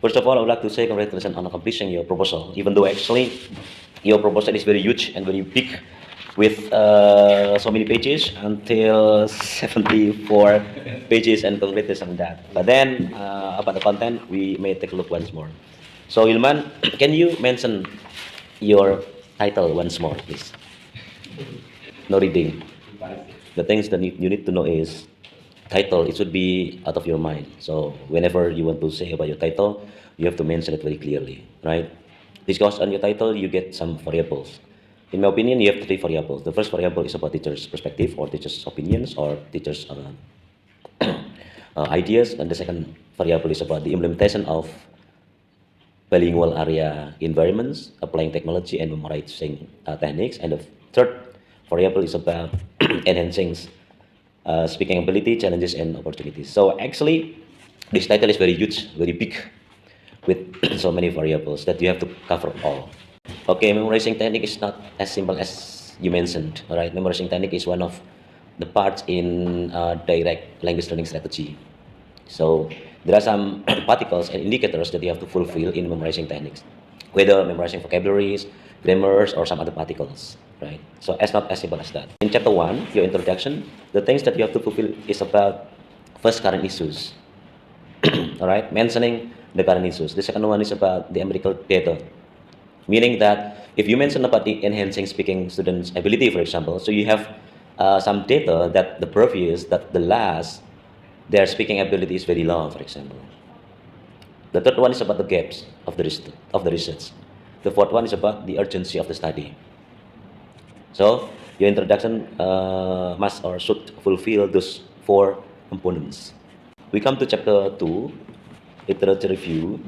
First of all, I would like to say congratulations on accomplishing your proposal, even though actually your proposal is very huge and very big with so many pages until 74 pages and congratulations on that. But then about the content, we may take a look once more. So Ilman, can you mention your title once more, please? No reading. The things that you need to know is title. It should be out of your mind. So whenever you want to say about your title, you have to mention it very clearly, right? Because on your title, you get some variables. In my opinion, you have three variables. The first variable is about teacher's perspective or teacher's opinions or teacher's ideas, and the second variable is about the implementation of bilingual area environments, applying technology and memorizing techniques, and the third variable is about enhancing speaking ability, challenges, and opportunities. So actually, this title is very huge, very big, with so many variables that you have to cover all. Okay, memorizing technique is not as simple as you mentioned. All right, memorizing technique is one of the parts in direct language learning strategy. So there are some particles and indicators that you have to fulfill in memorizing techniques, whether memorizing vocabularies, grammars, or some other particles, right? So it's not as simple as that. In chapter 1, your introduction, the things that you have to fulfill is about first current issues, all right, mentioning the current issues. The second one is about the empirical data, meaning that if you mention about the enhancing speaking students' ability, for example, so you have some data that the previous, that the last, their speaking ability is very low, for example. The third one is about the gaps of the research. The fourth one is about the urgency of the study. So your introduction must or should fulfill those four components. We come to chapter 2, literature review.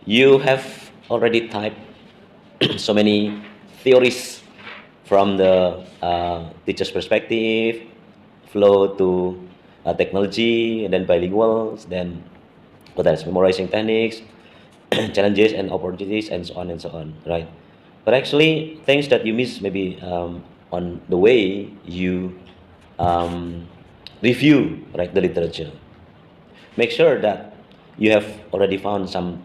You have already typed so many theories from the teacher's perspective, flow to technology, and then bilinguals, then what else? Memorizing techniques, challenges and opportunities, and so on, right? But actually, things that you miss maybe on the way you review, right, the literature. Make sure that you have already found some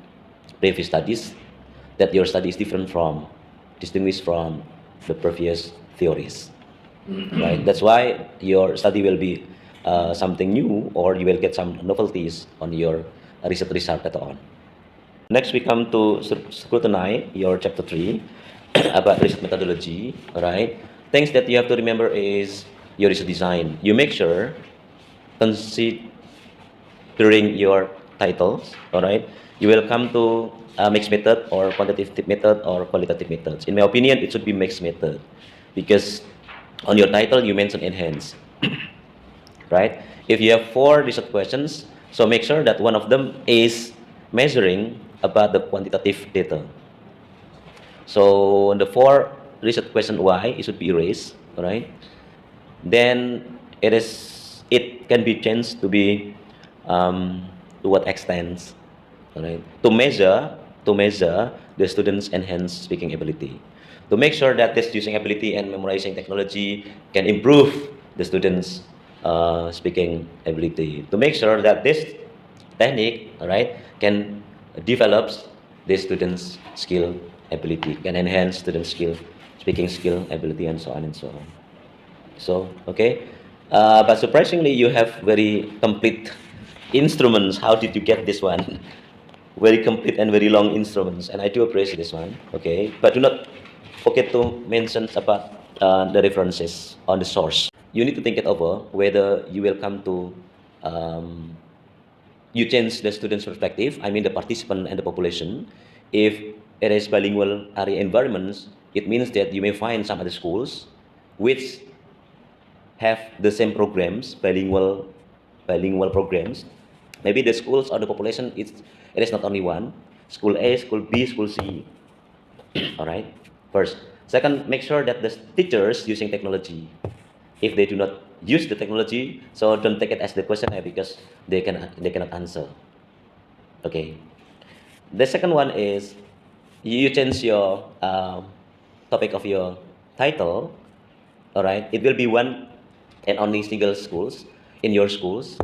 previous studies that your study is distinguished from the previous theories, right? That's why your study will be something new, or you will get some novelties on your research result later on. Next, we come to scrutinize your chapter 3 about research methodology, right? Things that you have to remember is your research design. You make sure, considering your titles, all right, you will come to a mixed method or quantitative method or qualitative methods. In my opinion, it should be mixed method because on your title you mention enhance, right? If you have 4 research questions, so make sure that one of them is measuring about the quantitative data. So the 4 research question why it should be erased, all right? Then it can be changed to be to what extent, all right? To measure the students' enhanced speaking ability. To make sure that this using ability and memorizing technology can improve the students' speaking ability. To make sure that this technique, all right, can develop the students' skill ability, can enhance students' skill, speaking skill ability, and so on and so on. So, okay. But surprisingly, you have very complete instruments. How did you get this one? Very complete and very long instruments, and I do appreciate this one. Okay, but do not forget to mention about the references on the source. You need to think it over whether you will come to you change the student's perspective, I mean the participant and the population. If it is bilingual area environments, it means that you may find some other schools which have the same programs, bilingual programs. Maybe the schools or the population, it is not only one, school A, school B, school C, all right, first. Second, make sure that the teachers using technology, if they do not use the technology, so don't take it as the questionnaire because they cannot answer. Okay. The second one is you change your topic of your title. All right. It will be one and only single schools in your schools.